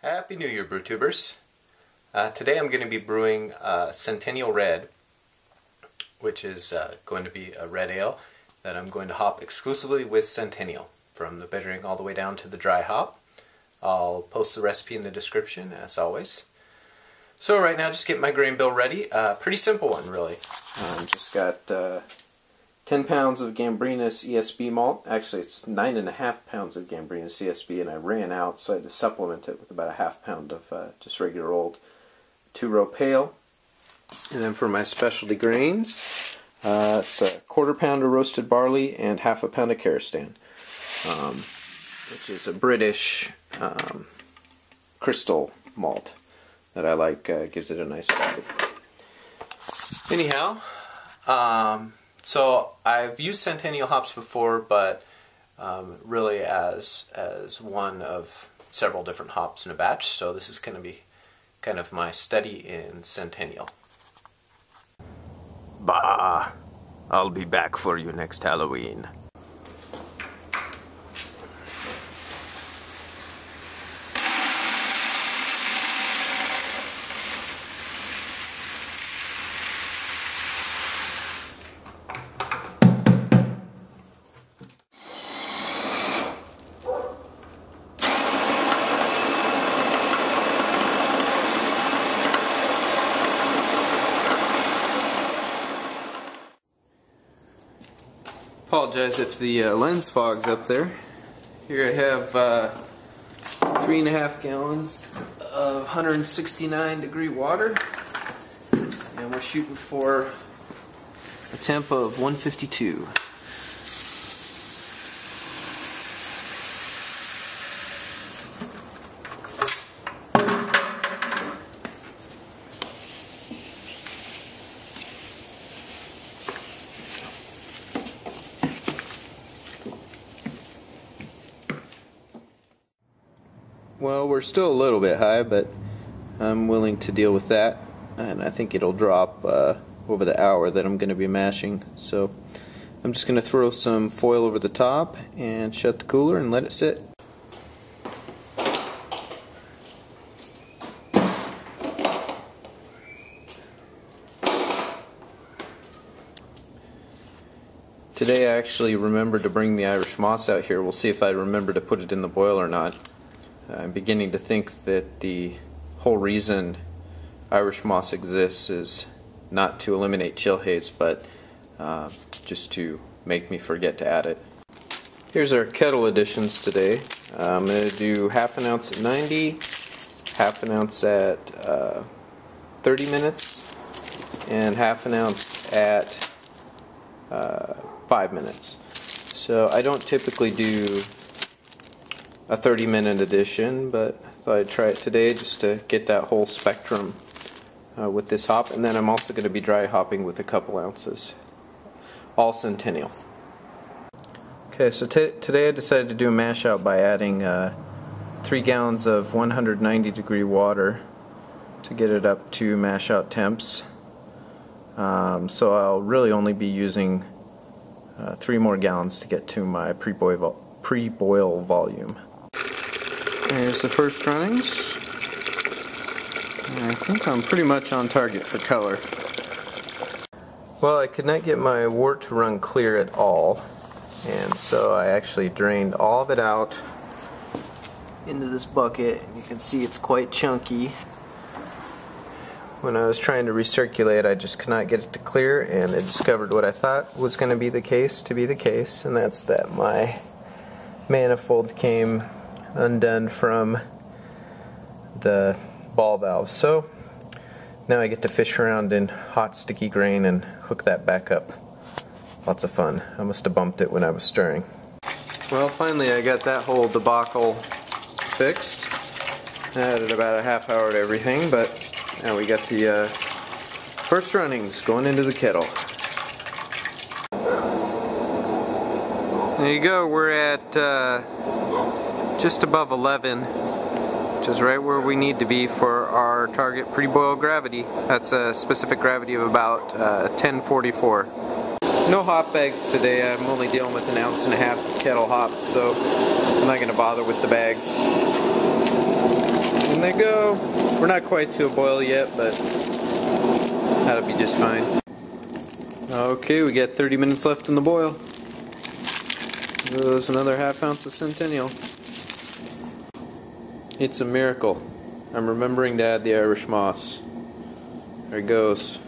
Happy New Year, BrewTubers! Today I'm going to be brewing Centennial Red, which is going to be a red ale that I'm going to hop exclusively with Centennial, from the bittering all the way down to the dry hop. I'll post the recipe in the description, as always. So right now, just get my grain bill ready. Pretty simple one, really. Just got 10 pounds of Gambrinus ESB Malt. Actually, it's 9.5 pounds of Gambrinus ESB, and I ran out, so I had to supplement it with about a half pound of just regular old 2-row pale. And then for my specialty grains, it's a 1/4 pound of roasted barley and half a pound of Carastan, which is a British crystal malt that I like. Gives it a nice body. Anyhow, so I've used Centennial hops before, but really as one of several different hops in a batch, so this is going to be kind of my study in Centennial. Bah! I'll be back for you next Halloween. Apologize if the lens fog's up there. Here I have 3.5 gallons of 169-degree water, and we're shooting for a temp of 152. Well, we're still a little bit high, but I'm willing to deal with that, and I think it'll drop over the hour that I'm going to be mashing. So I'm just going to throw some foil over the top and shut the cooler and let it sit. Today I actually remembered to bring the Irish moss out here. We'll see if I remember to put it in the boil or not. I'm beginning to think that the whole reason Irish moss exists is not to eliminate chill haze, but just to make me forget to add it. Here's our kettle additions today. I'm going to do half an ounce at 90, half an ounce at 30 minutes, and half an ounce at 5 minutes. So I don't typically do a 30-minute addition, but I thought I'd try it today just to get that whole spectrum with this hop. And then I'm also going to be dry hopping with a couple ounces, all Centennial. Okay, so today I decided to do a mash out by adding 3 gallons of 190-degree water to get it up to mash out temps. So I'll really only be using 3 more gallons to get to my pre-boil volume. Here's the first runnings. I think I'm pretty much on target for color. Well, I could not get my wort to run clear at all, and so I actually drained all of it out into this bucket, and you can see it's quite chunky. When I was trying to recirculate, I just could not get it to clear, and I discovered what I thought was going to be the case, and that's that my manifold came undone from the ball valve. So now I get to fish around in hot sticky grain and hook that back up. Lots of fun. I must have bumped it when I was stirring. Well, finally I got that whole debacle fixed. I added about a half hour to everything, but now we got the first runnings going into the kettle. There you go, we're at just above 11, which is right where we need to be for our target pre-boil gravity. That's a specific gravity of about 1044. No hop bags today. I'm only dealing with 1.5 ounces of kettle hops, so I'm not going to bother with the bags. And they go. We're not quite to a boil yet, but that'll be just fine. Okay, we got 30 minutes left in the boil. Goes another ½ ounce of Centennial. It's a miracle. I'm remembering to add the Irish moss. There it goes.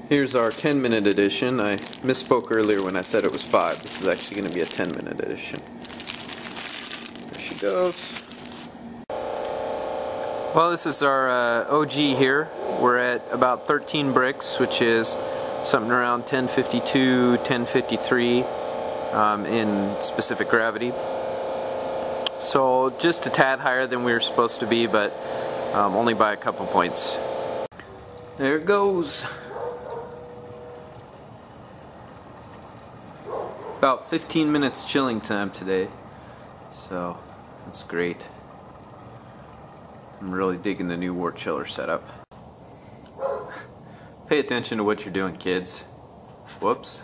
Here's our 10-minute edition. I misspoke earlier when I said it was 5. This is actually going to be a 10-minute edition. There she goes. Well, this is our OG here. We're at about 13 bricks, which is something around 1052, 1053 in specific gravity. So just a tad higher than we were supposed to be, but only by a couple points. There it goes. About 15 minutes chilling time today, so that's great. I'm really digging the new wort chiller setup. Pay attention to what you're doing, kids. Whoops.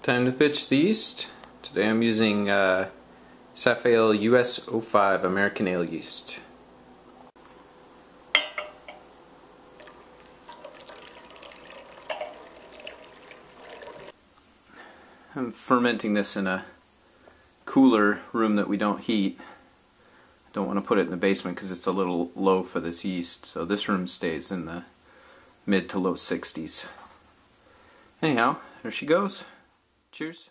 Time to pitch the yeast. Today I'm using Safale US 05 American Ale yeast. I'm fermenting this in a cooler room that we don't heat. I don't want to put it in the basement because it's a little low for this yeast, so this room stays in the mid to low 60s. Anyhow, there she goes. Cheers.